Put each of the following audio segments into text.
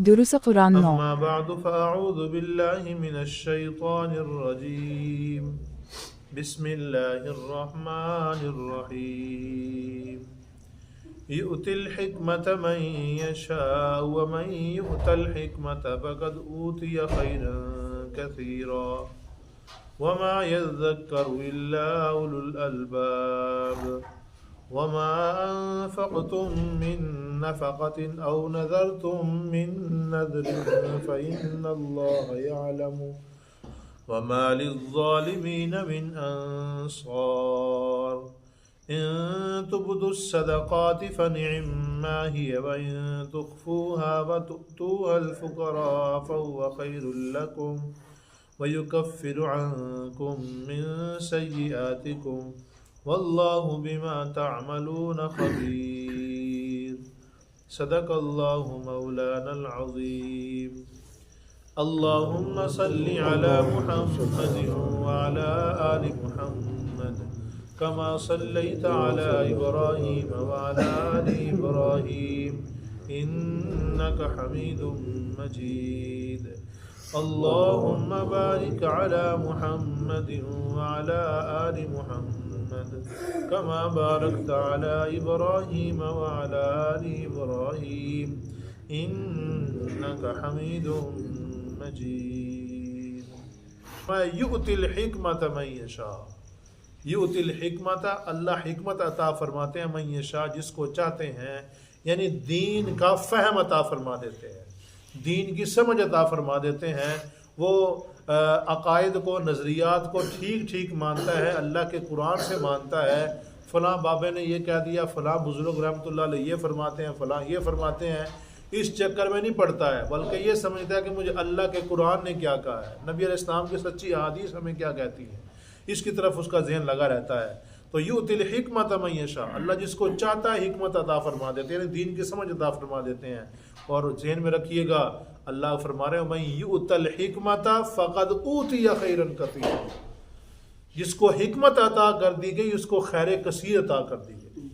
دروس قرآن 9۔ أما بعد فأعوذ بالله من الشيطان الرجيم بسم الله الرحمن الرحيم يؤتي الحكمة من يشاء ومن يؤت الحكمة فقد أوتي خيرا كثيرا وما يذكر إلا أولو الألباب وما أنفقتم من نفقة أو نذرتم من نذر فإن الله يعلم وما للظالمين من أنصار إن تبدوا الصدقات فنعما هي وإن تخفوها وتؤتوها الفقراء فهو خير لكم ويكفر عنكم من سيئاتكم واللہ بما تعملون خبیر صدق اللہ مولانا العظیم اللہم صل علی محمد وعلی آل محمد کما صلیت علی ابراہیم وعلی آل ابراہیم انک حمید مجید اللہم بارک علی محمد وعلی آل محمد كما باركت على إبراهيم وعلى آل إبراهيم إنك حميد مجيد يؤتي الحكمة من يشاء يؤتي الحكمة اللہ حکمت عطا فرماتے ہیں من یشاء جس کو چاہتے ہیں، یعنی دین کا فہم عطا فرما دیتے ہیں، دین کی سمجھ عطا فرما دیتے ہیں۔ وہ عقائد کو، نظریات کو ٹھیک مانتا ہے، اللہ کے قرآن سے مانتا ہے۔ فلاں بابے نے یہ کہہ دیا، فلاں بزرگ رحمۃ اللہ علیہ یہ فرماتے ہیں، فلاں یہ فرماتے ہیں، اس چکر میں نہیں پڑتا ہے، بلکہ یہ سمجھتا ہے کہ مجھے اللہ کے قرآن نے کیا کہا ہے، نبی علیہ السلام کی سچی احادیث ہمیں کیا کہتی ہے، اس کی طرف اس کا ذہن لگا رہتا ہے۔ تو یؤتی الحکمۃ من یشاء، اللہ جس کو چاہتا ہے حکمت عطا فرما دیتے ہیں، یعنی دین کی سمجھ عطا فرما دیتے ہیں۔ اور ذہن میں رکھیے گا، اللہ فرما رہے ہیں من یؤت الحکمۃ فقد اوتی خیرا کثیرا، جس کو حکمت عطا کر دی گئی اس کو خیر کثیر عطا کر دی گئی۔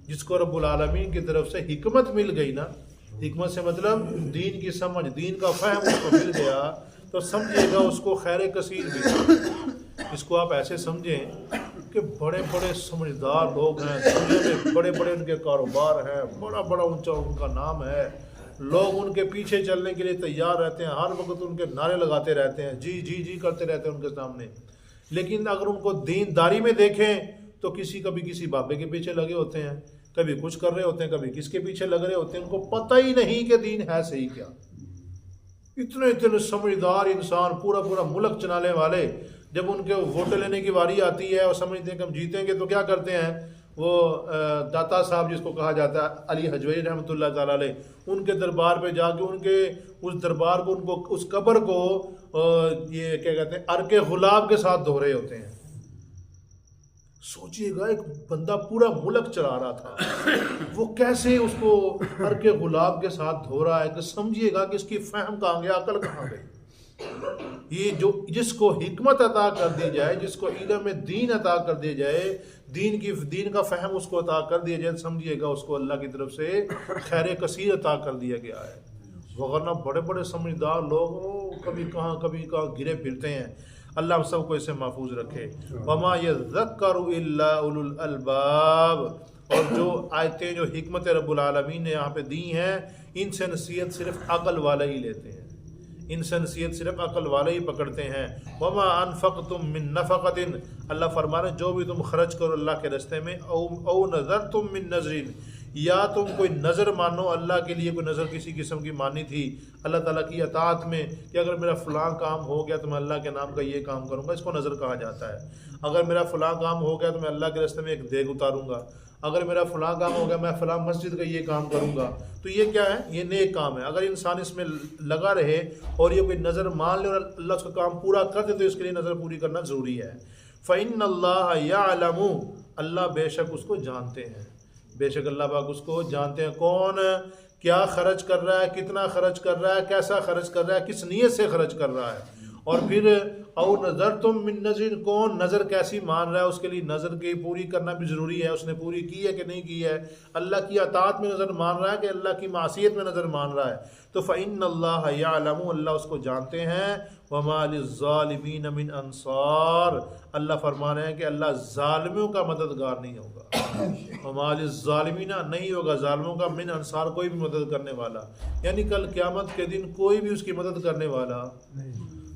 جس کو رب العالمین کی طرف سے حکمت مل گئی نا، حکمت سے مطلب دین کی سمجھ، دین کا فہم اس کو مل گیا، تو سمجھے گا اس کو خیر کثیر ملی۔ اس کو آپ ایسے سمجھیں کہ بڑے بڑے سمجھدار لوگ ہیں، دنیا میں بڑے بڑے ان کے کاروبار ہیں، بڑا بڑا اونچا ان کا نام ہے، لوگ ان کے پیچھے چلنے کے لیے تیار رہتے ہیں، ہر وقت ان کے نعرے لگاتے رہتے ہیں، جی جی جی کرتے رہتے ہیں ان کے سامنے۔ لیکن اگر ان کو دینداری میں دیکھیں تو کبھی کسی بابے کے پیچھے لگے ہوتے ہیں، کبھی کچھ کر رہے ہوتے ہیں، کبھی کس کے پیچھے لگ رہے ہوتے ہیں، ان کو پتہ ہی نہیں کہ دین ہے صحیح کیا۔ اتنے سمجھدار انسان، پورا ملک چلانے والے، جب ان کے ووٹ لینے کی واری آتی ہے اور سمجھتے ہیں کہ ہم جیتیں گے تو کیا کرتے ہیں، وہ داتا صاحب جس کو کہا جاتا ہے علی حجویری رحمۃ اللہ تعالیٰ علیہ، ان کے دربار پہ جا کے ان کے اس دربار کو، ان کو اس قبر کو یہ کیا کہتے ہیں عرق غلاب کے ساتھ دھو رہے ہوتے ہیں۔ سوچئے گا، ایک بندہ پورا ملک چلا رہا تھا، وہ کیسے اس کو عرق غلاب کے ساتھ دھو رہا ہے، کہ سمجھیے گا کہ اس کی فہم کہاں گیا، عقل کہاں گئی۔ یہ جو جس کو حکمت عطا کر دی جائے، جس کو علم دین عطا کر دی جائے، دین کا فہم اس کو عطا کر دیا جائے، سمجھیے گا اس کو اللہ کی طرف سے خیر کثیر عطا کر دیا گیا ہے۔ وغیرہ بڑے بڑے سمجھدار لوگ کبھی کہاں گرے پھرتے ہیں۔ اللہ ہم سب کو اسے محفوظ رکھے۔ وما یذکر الا اولو الالباب، اور جو آیتیں جو حکمت رب العالمین نے یہاں پہ دی ہیں، ان سے نصیحت صرف عقل والے ہی لیتے ہیں، ان سے نصیحت صرف عقل والے ہی پکڑتے ہیں۔ وما انفقتم من نفقۃ، اللہ فرما رہے ہیں جو بھی تم خرچ کرو اللہ کے راستے میں، او نذرتم من نذر، یا تم کوئی نظر مانو، اللہ کے لیے کوئی نظر کسی قسم کی مانی تھی اللہ تعالیٰ کی اطاعت میں، کہ اگر میرا فلاں کام ہو گیا تو میں اللہ کے نام کا یہ کام کروں گا، اس کو نظر کہا جاتا ہے۔ اگر میرا فلاں کام ہو گیا تو میں اللہ کے راستے میں ایک دیگ اتاروں گا، اگر میرا فلاں کام ہو گیا میں فلاں مسجد کا یہ کام کروں گا، تو یہ کیا ہے، یہ نیک کام ہے۔ اگر انسان اس میں لگا رہے اور یہ کوئی نظر مان لے اور اللہ اس کا کام پورا کر دے تو اس کے لیے نظر پوری کرنا ضروری ہے۔ فإن اللہ یعلم، اللہ بے شک اس کو جانتے ہیں، بے شک اللہ پاک اس کو جانتے ہیں، کون کیا خرچ کر رہا ہے، کتنا خرچ کر رہا ہے، کیسا خرچ کر رہا ہے، کس نیت سے خرچ کر رہا ہے، اور پھر او نظر تم من نظر، کون نظر کیسی مان رہا ہے، اس کے لیے نظر کی پوری کرنا بھی ضروری ہے، اس نے پوری کی ہے کہ نہیں کی ہے، اللہ کی اطاعت میں نظر مان رہا ہے کہ اللہ کی معصیت میں نظر مان رہا ہے، تو فإن اللہ یعلم، اللہ اس کو جانتے ہیں، وما للظالمین من انصار، اللہ فرما رہے ہیں کہ اللہ ظالموں کا مددگار نہیں ہوگا، وما للظالمین، نہیں ہوگا ظالموں کا، من انصار، کوئی بھی مدد کرنے والا، یعنی کل قیامت کے دن کوئی بھی اس کی مدد کرنے والا،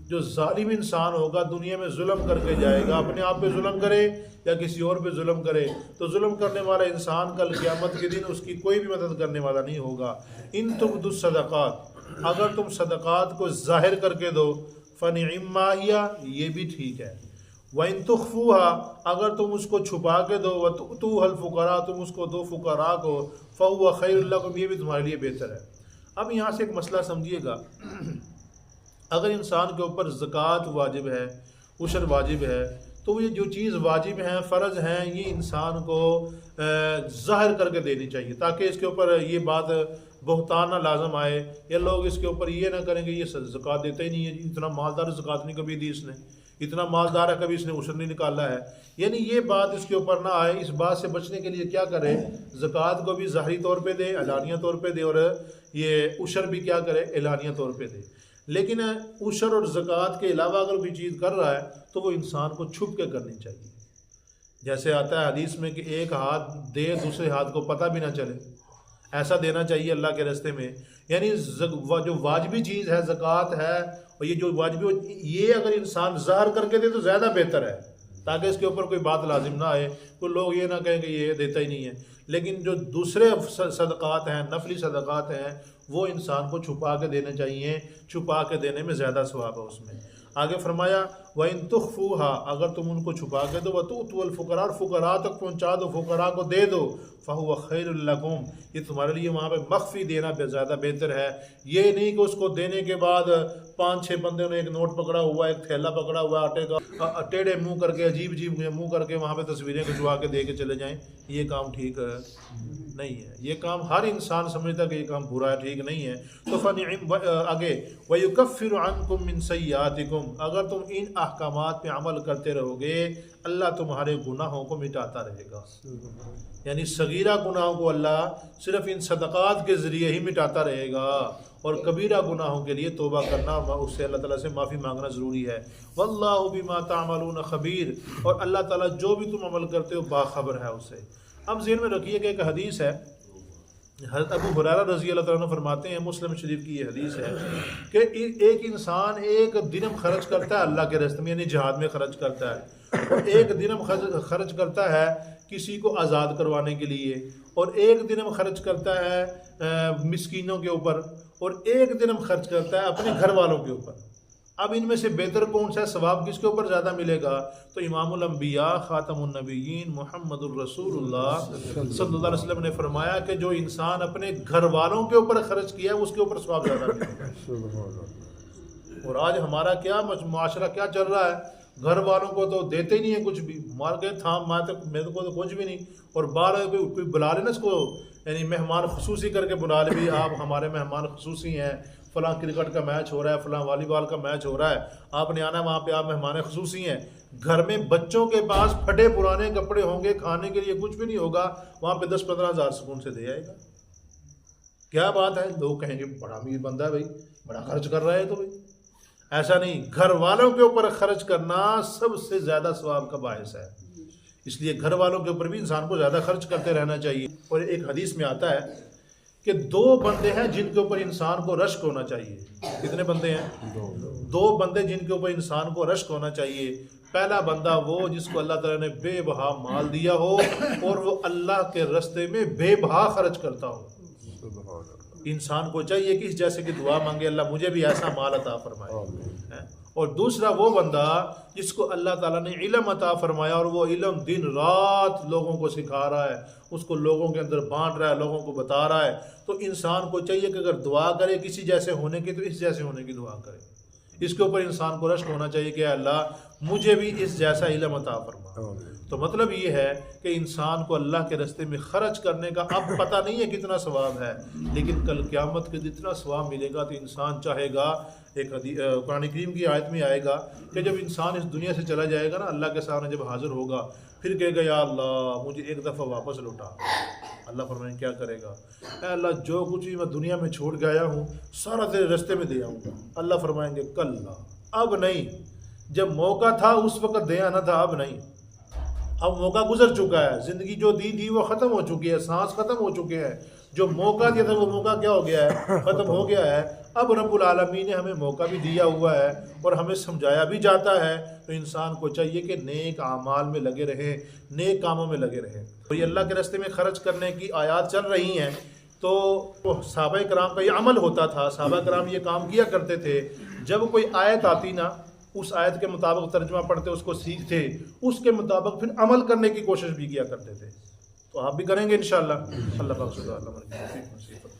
جو ظالم انسان ہوگا دنیا میں ظلم کر کے جائے گا، اپنے آپ پہ ظلم کرے یا کسی اور پہ ظلم کرے، تو ظلم کرنے والا انسان کل قیامت کے دن اس کی کوئی بھی مدد کرنے والا نہیں ہوگا۔ ان تبدوا الصدقات، اگر تم صدقات کو ظاہر کر کے دو، فنعما ہی، یہ بھی ٹھیک ہے، وَإِن تُخْفُوهَا، اگر تم اس کو چھپا کے دو، وَتُؤْتُوهَا الْفُقَرَاءَ، تم اس کو دو فقراء کو، فَهُوَ خَيْرٌ لَكُمْ، یہ بھی تمہارے لیے بہتر ہے۔ اب یہاں سے ایک مسئلہ سمجھیے گا، اگر انسان کے اوپر زکوٰۃ واجب ہے، عشر واجب ہے، تو یہ جو چیز واجب ہیں، فرض ہیں، یہ انسان کو ظاہر کر کے دینی چاہیے، تاکہ اس کے اوپر یہ بات بہتان نہ لازم آئے، یا لوگ اس کے اوپر یہ نہ کریں کہ یہ زکوٰۃ دیتا ہی نہیں ہے، اتنا مالدار زکوٰۃ نہیں کبھی دی اس نے، اتنا مالدار ہے کبھی اس نے عشر نہیں نکالا ہے، یعنی یہ بات اس کے اوپر نہ آئے۔ اس بات سے بچنے کے لیے کیا کرے، زکوٰۃ کو بھی ظاہری طور پہ دے، اعلانیہ طور پہ دے، اور یہ عشر بھی کیا کرے، اعلانیہ طور پہ دے۔ لیکن عشر اور زکوٰۃ کے علاوہ اگر کوئی چیز کر رہا ہے تو وہ انسان کو چھپ کے کرنی چاہیے، جیسے آتا ہے حدیث میں کہ ایک ہاتھ دے دوسرے ہاتھ کو پتہ بھی نہ چلے، ایسا دینا چاہیے اللہ کے راستے میں، یعنی جو واجبی چیز ہے زکوٰۃ ہے، اور یہ جو واجبی، یہ اگر انسان ظاہر کر کے دے تو زیادہ بہتر ہے، تاکہ اس کے اوپر کوئی بات لازم نہ آئے، کوئی لوگ یہ نہ کہیں کہ یہ دیتا ہی نہیں ہے۔ لیکن جو دوسرے صدقات ہیں، نفلی صدقات ہیں، وہ انسان کو چھپا کے دینے چاہیے، چھپا کے دینے میں زیادہ ثواب ہے اس میں۔ آگے فرمایا وَإِن تُخْفُوهَا، اگر تم ان کو چھپا کے دو، وَتُؤْتُوا الْفُقَرَاءَ، فقراء تک پہنچا دو، فقراء کو دے دو، فَهُوَ خَيْرٌ لَكُمْ، یہ تمہارے لیے وہاں پہ مخفی دینا زیادہ بہتر ہے۔ یہ نہیں کہ اس کو دینے کے بعد 5-6 بندوں نے ایک نوٹ پکڑا ہوا، ایک تھیلا پکڑا ہوا آٹے کا، ٹیڑھے منہ کر کے، عجیب عجیب منہ کر کے وہاں پہ تصویریں کھنچوا کے دے کے چلے جائیں، یہ کام ٹھیک نہیں ہے، یہ کام ہر انسان سمجھتا کہ یہ کام برا ہے، ٹھیک نہیں ہے۔ تو آگے وَيُكَفِّرُ عَنْكُم مِّن سَيِّئَاتِكُم، اگر تم ان احکامات پہ عمل کرتے رہو گے، اللہ تمہارے گناہوں کو مٹاتا رہے گا، یعنی صغیرہ گناہوں کو اللہ صرف ان صدقات کے ذریعے ہی مٹاتا رہے گا، اور کبیرہ گناہوں کے لیے توبہ کرنا، اس سے اللہ تعالیٰ سے معافی مانگنا ضروری ہے۔ وَاللَّهُ بِمَا تَعْمَلُونَ خَبِيرٌ، اور اللہ تعالیٰ جو بھی تم عمل کرتے ہو باخبر ہے اسے۔ اب ذہن میں رکھیے کہ ایک حدیث ہے، حضرت ابو ہریرہ رضی اللہ تعالیٰ عنہ فرماتے ہیں، مسلم شریف کی یہ حدیث ہے کہ ایک انسان ایک درہم خرچ کرتا ہے اللہ کے راستے میں، یعنی جہاد میں خرچ کرتا ہے، اور ایک درہم خرچ کرتا ہے کسی کو آزاد کروانے کے لیے، اور ایک درہم خرچ کرتا ہے مسکینوں کے اوپر، اور ایک درہم خرچ کرتا ہے اپنے گھر والوں کے اوپر۔ اب ان میں سے بہتر کون سا ہے، ثواب کس کے اوپر زیادہ ملے گا؟ تو امام الانبیاء خاتم النبیین محمد الرسول اللہ صلی اللہ علیہ وسلم نے فرمایا کہ جو انسان اپنے گھر والوں کے اوپر خرچ کیا ہے اس کے اوپر ثواب زیادہ ملے گا۔ اور آج ہمارا کیا معاشرہ کیا چل رہا ہے، گھر والوں کو تو دیتے ہی نہیں ہے کچھ بھی، مار کے تھام میرے کو تو کچھ بھی نہیں، اور باہر کوئی بلا لینا اس کو، یعنی مہمان خصوصی کر کے بلا لے، بھی آپ ہمارے مہمان خصوصی ہیں، فلاں کرکٹ کا میچ ہو رہا ہے، فلاں والی بال کا میچ ہو رہا ہے، آپ نے آنا، وہاں پہ آپ مہمان خصوصی ہیں۔ گھر میں بچوں کے پاس پھٹے پرانے کپڑے ہوں گے، کھانے کے لیے کچھ بھی نہیں ہوگا، وہاں پہ 10-15 ہزار سکون سے دے جائے گا۔ کیا بات ہے، لوگ کہیں گے بڑا امیر بندہ ہے بھائی، بڑا خرچ کر رہا ہے، تو بھائی ایسا نہیں، گھر والوں کے اوپر خرچ کرنا سب سے زیادہ ثواب کا باعث ہے، اس لیے گھر والوں کے اوپر بھی انسان کو زیادہ خرچ کرتے رہنا چاہیے۔ اور ایک حدیث میں آتا ہے کہ 2 بندے ہیں جن کے اوپر انسان کو رشک ہونا چاہیے۔ کتنے بندے ہیں؟ 2 بندے جن کے اوپر انسان کو رشک ہونا چاہیے۔ پہلا بندہ وہ جس کو اللہ تعالیٰ نے بے بہا مال دیا ہو اور وہ اللہ کے راستے میں بے بہا خرچ کرتا ہو۔ انسان کو چاہیے کہ جیسے کہ دعا مانگے، اللہ مجھے بھی ایسا مال عطا فرمائے۔ اور دوسرا وہ بندہ جس کو اللہ تعالیٰ نے علم عطا فرمایا اور وہ علم دن رات لوگوں کو سکھا رہا ہے، اس کو لوگوں کے اندر بانٹ رہا ہے، لوگوں کو بتا رہا ہے، تو انسان کو چاہیے کہ اگر دعا کرے کسی جیسے ہونے کی تو اس جیسے ہونے کی دعا کرے۔ اس کے اوپر انسان کو رشک ہونا چاہیے کہ اللہ مجھے بھی اس جیسا علم عطا فرما۔ تو مطلب یہ ہے کہ انسان کو اللہ کے راستے میں خرچ کرنے کا اب پتہ نہیں ہے کتنا ثواب ہے، لیکن کل قیامت کے جتنا ثواب ملے گا تو انسان چاہے گا، ایک قرآن کریم کی آیت میں آئے گا کہ جب انسان اس دنیا سے چلا جائے گا نا، اللہ کے سامنے جب حاضر ہوگا، پھر کہے گا یا اللہ مجھے ایک دفعہ واپس لوٹا۔ اللہ فرمائیں کیا کرے گا؟ اے اللہ جو کچھ بھی میں دنیا میں چھوڑ کے آیا ہوں سارا تیرے راستے میں دے آؤں گا۔ اللہ فرمائیں گے کلا، اب نہیں، جب موقع تھا اس وقت دے آنا تھا، اب نہیں، اب موقع گزر چکا ہے، زندگی جو دی وہ ختم ہو چکی ہے، سانس ختم ہو چکے ہیں، جو موقع دیا تھا وہ موقع کیا ہو گیا ہے؟ ختم ہو گیا ہے۔ اب رب العالمین نے ہمیں موقع بھی دیا ہوا ہے اور ہمیں سمجھایا بھی جاتا ہے، تو انسان کو چاہیے کہ نیک اعمال میں لگے رہیں، نیک کاموں میں لگے رہیں۔ تو یہ اللہ کے راستے میں خرچ کرنے کی آیات چل رہی ہیں، تو صحابہ کرام کا یہ عمل ہوتا تھا، صحابہ کرام یہ کام کیا کرتے تھے، جب کوئی آیت آتی نا اس آیت کے مطابق ترجمہ پڑھتے، اس کو سیکھتے، اس کے مطابق پھر عمل کرنے کی کوشش بھی کیا کرتے تھے۔ تو آپ بھی کریں گے انشاءاللہ۔ اللہ پاک صلی اللہ علیہ وسلم